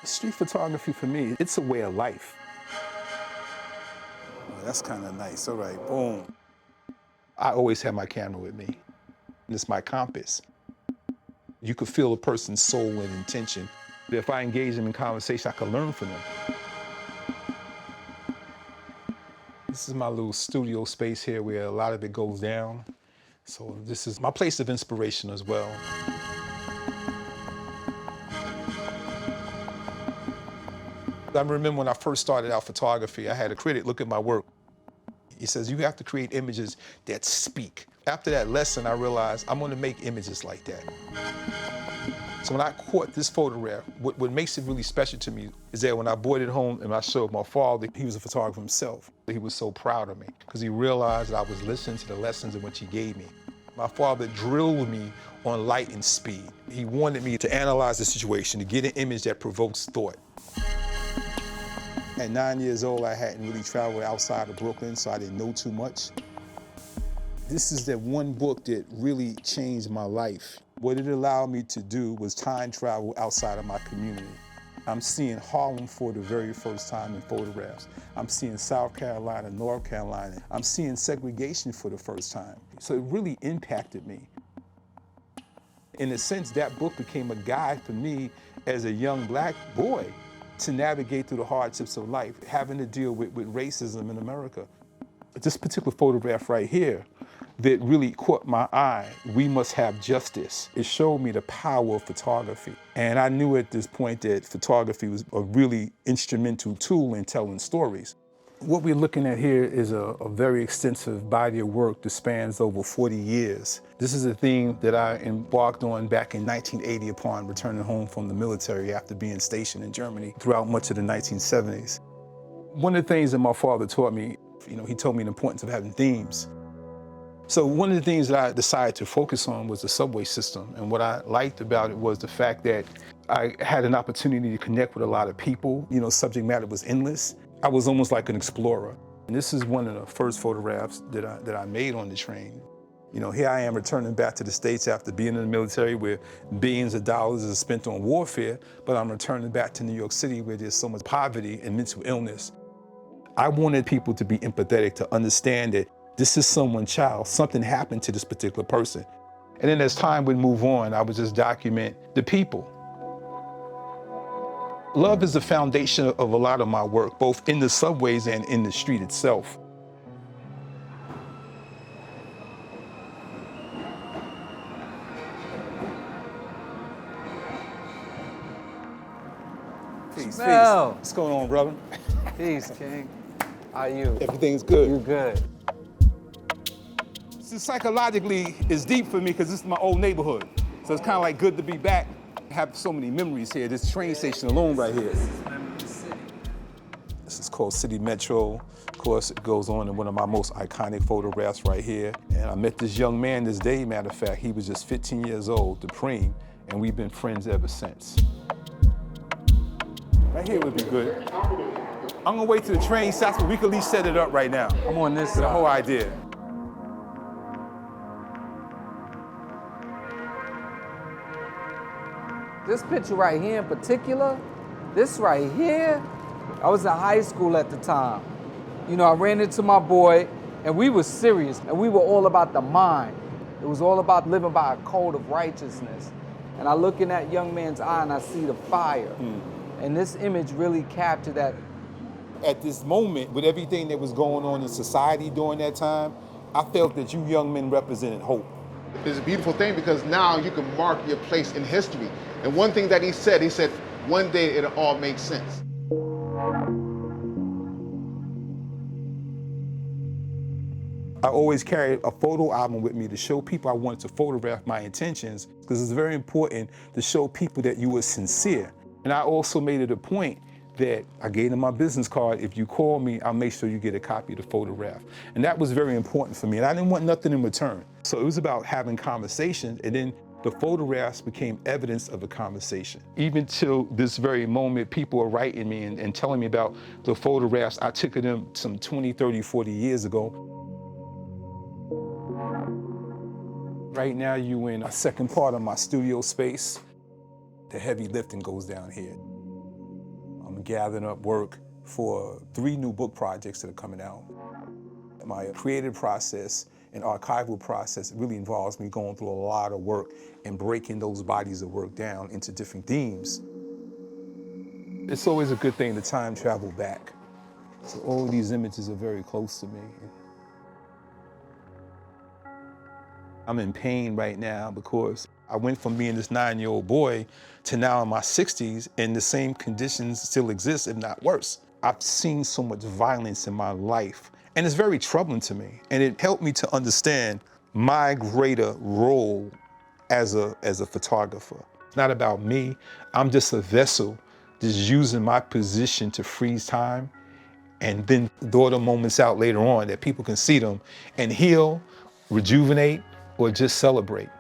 Street photography for me, it's a way of life. Oh, that's kind of nice. All right, boom. I always have my camera with me. It's my compass. You could feel a person's soul and intention. If I engage them in conversation, I could learn from them. This is my little studio space here where a lot of it goes down. So this is my place of inspiration as well. I remember when I first started out photography, I had a critic look at my work. He says, you have to create images that speak. After that lesson, I realized I'm gonna make images like that. So when I caught this photograph, what makes it really special to me is that when I brought it home and I showed my father, he was a photographer himself. He was so proud of me because he realized that I was listening to the lessons in which he gave me. My father drilled me on light and speed. He wanted me to analyze the situation, to get an image that provokes thought. At 9 years old, I hadn't really traveled outside of Brooklyn, so I didn't know too much. This is that one book that really changed my life. What it allowed me to do was time travel outside of my community. I'm seeing Harlem for the very first time in photographs. I'm seeing South Carolina, North Carolina. I'm seeing segregation for the first time. So it really impacted me. In a sense, that book became a guide for me as a young black boy to navigate through the hardships of life, having to deal with racism in America. This particular photograph right here that really caught my eye, We Must Have Justice. It showed me the power of photography. And I knew at this point that photography was a really instrumental tool in telling stories. What we're looking at here is a very extensive body of work that spans over 40 years. This is a theme that I embarked on back in 1980 upon returning home from the military after being stationed in Germany throughout much of the 1970s. One of the things that my father taught me, he told me the importance of having themes. So one of the things that I decided to focus on was the subway system. And what I liked about it was the fact that I had an opportunity to connect with a lot of people. Subject matter was endless. I was almost like an explorer. And this is one of the first photographs that I made on the train. Here I am returning back to the States after being in the military where billions of dollars is spent on warfare, but I'm returning back to New York City where there's so much poverty and mental illness. I wanted people to be empathetic, to understand that this is someone's child, something happened to this particular person. And then as time would move on, I would just document the people. Love is the foundation of a lot of my work, both in the subways and in the street itself. Peace, Jamel. peace. What's going on, brother? Peace, King. How are you? Everything's good. You good. So psychologically, it's deep for me because this is my old neighborhood. So it's kind of like good to be back. I have so many memories here. This train station alone right here. This is called City Metro. Of course, it goes on in one of my most iconic photographs right here. And I met this young man this day, matter of fact. He was just 15 years old, the Preem, and we've been friends ever since. Right here would be good. I'm gonna wait till the train stops, but we can at least set it up right now. I'm on this The side. whole idea. This picture right here in particular, this right here, I was in high school at the time. I ran into my boy and we were serious and we were all about the mind. It was all about living by a code of righteousness. And I look in that young man's eye and I see the fire. And this image really captured that. At this moment, with everything that was going on in society during that time, I felt that you young men represented hope. It's a beautiful thing because now you can mark your place in history. And one thing that he said, one day it'll all make sense. I always carried a photo album with me to show people I wanted to photograph my intentions because it's very important to show people that you were sincere. And I also made it a point that I gave them my business card. If you call me, I'll make sure you get a copy of the photograph. And that was very important for me. And I didn't want nothing in return. So it was about having conversations, and then the photographs became evidence of a conversation. Even till this very moment, people are writing me and telling me about the photographs I took of them some 20, 30, 40 years ago. Right now, you're in a second part of my studio space. The heavy lifting goes down here. gathering up work for 3 new book projects that are coming out. My creative process and archival process really involves me going through a lot of work and breaking those bodies of work down into different themes. It's always a good thing to time travel back. So all of these images are very close to me. I'm in pain right now because I went from being this 9-year-old boy to now in my 60s, and the same conditions still exist, if not worse. I've seen so much violence in my life, and it's very troubling to me. And it helped me to understand my greater role as a photographer. It's not about me. I'm just a vessel, just using my position to freeze time and then throw the moments out later on that people can see them and heal, rejuvenate, or just celebrate.